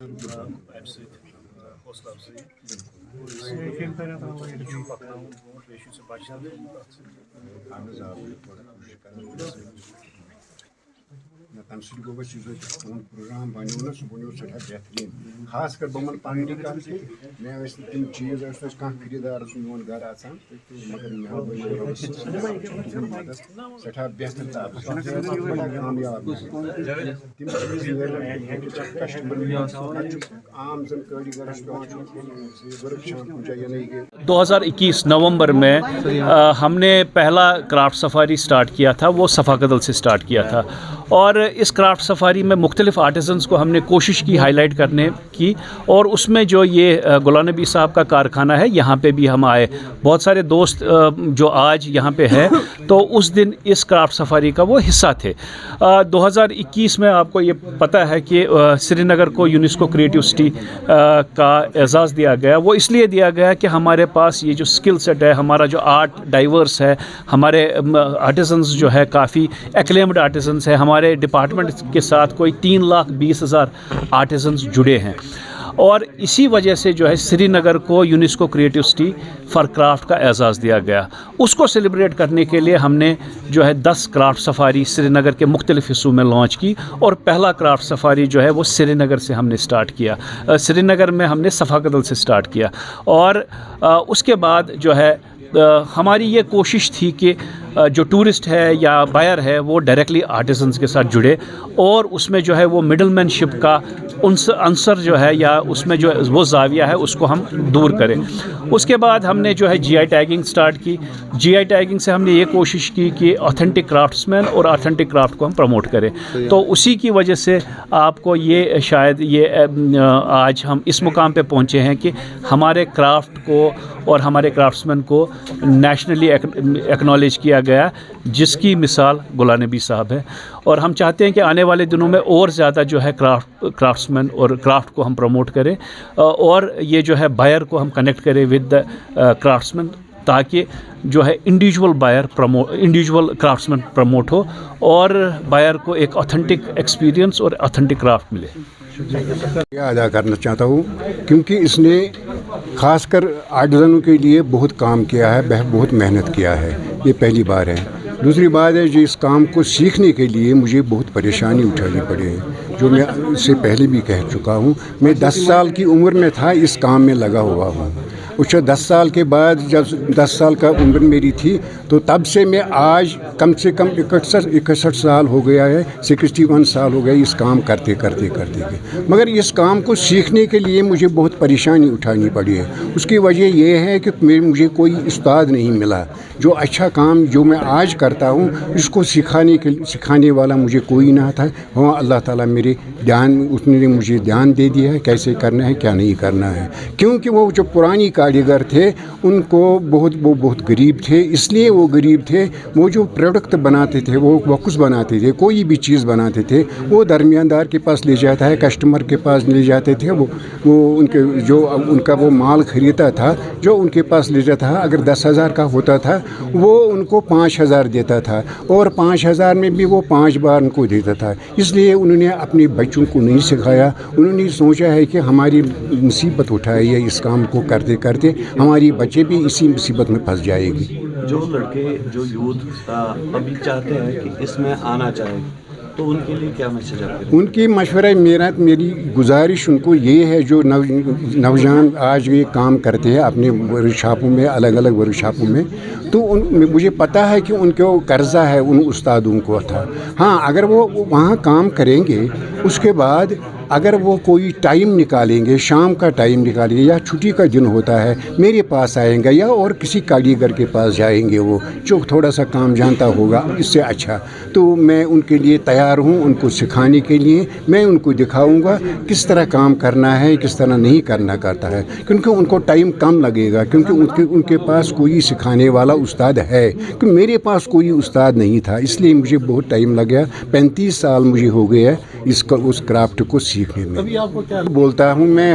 امہِ سۭتۍ حوصلہٕ افزٲیی پکناوُن برونٛٹھ بیٚیہِ چھُ سُہ بچہِ تہِ تمہِ سۭتۍ گوٚو اَسہِ یُس اَسہِ سون پروگرام بنیو نا سُہ بنیو سٮ۪ٹھاہ بہتریٖن خاص کر بہٕ وَنہٕ پنٕنی کتھ کہِ مےٚ ٲسۍ نہٕ تِم چیٖز ٲسۍ نہٕ اَسہِ کانٛہہ خریٖدار اوس میون گرٕ اژان مگر مہربٲنی رۄبس تُہُنٛد مدد سٮ۪ٹھاہ بہتر تہٕ بڑا کامیاب تِم چیٖز کسٹمر عام زن کٲریگرس پیٚوان چھُ ؤرٕک چھان کُنہِ جایہِ یعنی کہ 2021 نومبر میں ہم نے پہلا کرافٹ سفاری سٹارٹ کیا تھا، وہ صفا قدل سے سٹارٹ کیا تھا، اور اس کرافٹ سفاری میں مختلف آرٹیزنس کو ہم نے کوشش کی ہائی لائٹ کرنے کی، اور اس میں جو یہ غلام نبی صاحب کا کارخانہ ہے یہاں پہ بھی ہم آئے، بہت سارے دوست جو آج یہاں پہ ہے تو اس دن اس کرافٹ سفاری کا وہ حصہ تھے۔ 2021 میں آپ کو یہ پتہ ہے کہ سری نگر کو یونیسکو کریٹو سٹی کا اعزاز دیا گیا، وہ اس لیے دیا گیا کہ ہمارے پاس یہ جو اسکل سیٹ ہے، ہمارا جو آرٹ ڈائیورس ہے، ہمارے آرٹیزنس جو ہے کافی ایکلیمڈ آرٹیزنس ہے، ہمارے ڈپارٹمنٹ کے ساتھ کوئی 3,20,000 آرٹیزنس جڑے ہیں، اور اسی وجہ سے جو ہے سری نگر کو UNESCO creative city for craft کا اعزاز دیا گیا۔ اس کو سیلیبریٹ کرنے کے لیے ہم نے جو ہے 10 کرافٹ سفاری سری نگر کے مختلف حصوں میں لانچ کی، اور پہلا کرافٹ سفاری جو ہے وہ سری نگر سے ہم نے سٹارٹ کیا، سری نگر میں ہم نے صفا قدل سے سٹارٹ کیا، اور اس کے بعد جو ہے ہماری یہ کوشش تھی کہ جو ٹورسٹ ہے یا بائر ہے وہ ڈائریکٹلی آرٹیزنس کے ساتھ جڑے، اور اس میں جو ہے وہ مڈل مین شپ کا عنصر جو ہے یا اس میں جو وہ زاویہ ہے اس کو ہم دور کریں۔ اس کے بعد ہم نے جو ہے GI ٹیگنگ سٹارٹ کی۔ GI ٹیگنگ سے ہم نے یہ کوشش کی کہ آتھینٹک کرافٹس مین اور آتھینٹک کرافٹ کو ہم پروموٹ کریں، تو اسی کی وجہ سے آپ کو یہ شاید یہ آج ہم اس مقام پہ پہنچے ہیں کہ ہمارے کرافٹ کو اور ہمارے کرافٹس مین کو نیشنلی ایکنالج کیا گیا، جس کی مثال غلام نبی صاحب ہے، اور ہم چاہتے ہیں کہ آنے والے دنوں میں اور زیادہ جو ہے کرافٹس مین اور کرافٹ کو ہم پروموٹ کریں، اور یہ جو ہے بائر کو ہم کنیکٹ کریں ود دا کرافٹس مین، تاکہ جو ہے انڈیویجول کرافٹس مین پروموٹ ہو اور بائر کو ایک آتھینٹک ایکسپیرینس اور آتھینٹک کرافٹ ملے۔ شکریہ ادا کرنا چاہتا ہوں کیونکہ اس نے خاص کر آرٹیزنوں کے لیے بہت کام کیا ہے، بہت محنت کیا ہے، یہ پہلی بار ہے۔ دوسری بات ہے جو اس کام کو سیکھنے کے لیے مجھے بہت پریشانی اٹھانی پڑی ہے، جو میں اس سے پہلے بھی کہہ چکا ہوں۔ میں 10 سال کی عمر میں تھا اس کام میں لگا ہوا ہوں، اس 10 سال کے بعد جب 10 سال کا عمر میری تھی تو تب سے میں آج کم سے کم 61 سال ہو گیا ہے، 61 سال ہو گئے اس کام کرتے کرتے مگر اس کام کو سیکھنے کے لیے مجھے بہت پریشانی اٹھانی پڑی ہے۔ اس کی وجہ یہ ہے کہ مجھے کوئی استاد نہیں ملا جو اچھا کام جو میں آج کرتا ہوں اس کو سکھانے والا مجھے کوئی نہ تھا۔ ہاں اللہ تعالیٰ اس نے مجھے دھیان دے دیا ہے کیسے کرنا ہے کیا نہیں کرنا ہے، کیونکہ وہ جو پرانی کاریگر تھے ان کو وہ بہت غریب تھے، اس لیے وہ غریب تھے۔ وہ جو پروڈکٹ بناتے تھے، وہ وقص بناتے تھے، کوئی بھی چیز بناتے تھے، وہ درمیاندار کے پاس لے جاتا ہے، کسٹمر کے پاس لے جاتے تھے، وہ ان کا وہ مال خریدتا تھا جو ان کے پاس لے جاتا تھا، اگر 10,000 کا ہوتا تھا وہ ان کو 5,000 دیتا تھا، اور 5,000 میں بھی وہ 5 بار ان کو دیتا تھا۔ اس لیے انہوں نے اپنے بچوں کو نہیں سکھایا، انہوں نے سوچا ہے کہ ہماری مصیبت اٹھائی ہے، اس کام کو کرتے کرتے ہماری بچے بھی اسی مصیبت میں پھنس جائے گی۔ جو لڑکے جو یوتھ ابھی چاہتے ہیں کہ اس میں آنا چاہے تو ان کے لیے کیا میسج آپ کے؟ ان کی مشورہ میری گزارش ان کو یہ ہے جو نوجوان آج یہ کام کرتے ہیں اپنے ورک شاپوں میں، الگ الگ ورک شاپوں میں، تو مجھے پتہ ہے کہ ان کو قرضہ ہے ان استادوں کو تھا۔ ہاں اگر وہ وہاں کام کریں گے، اس کے بعد اگر وہ کوئی ٹائم نکالیں گے، شام کا ٹائم نکالیں گے یا چھٹی کا دن ہوتا ہے، میرے پاس آئیں گے یا اور کسی کاریگر کے پاس جائیں گے، وہ جو تھوڑا سا کام جانتا ہوگا اس سے اچھا، تو میں ان کے لیے تیار ہوں ان کو سکھانے کے لیے۔ میں ان کو دکھاؤں گا کس طرح کام کرنا ہے، کس طرح نہیں کرتا ہے، کیونکہ ان کو ٹائم کم لگے گا، کیونکہ ان کے پاس کوئی سکھانے والا استاد ہے، کہ میرے پاس کوئی استاد نہیں تھا، اس لیے مجھے بہت ٹائم لگا۔ 35 سال مجھے ہو گیا اس کرافٹ کو سیکھنے میں۔ بولتا ہوں میں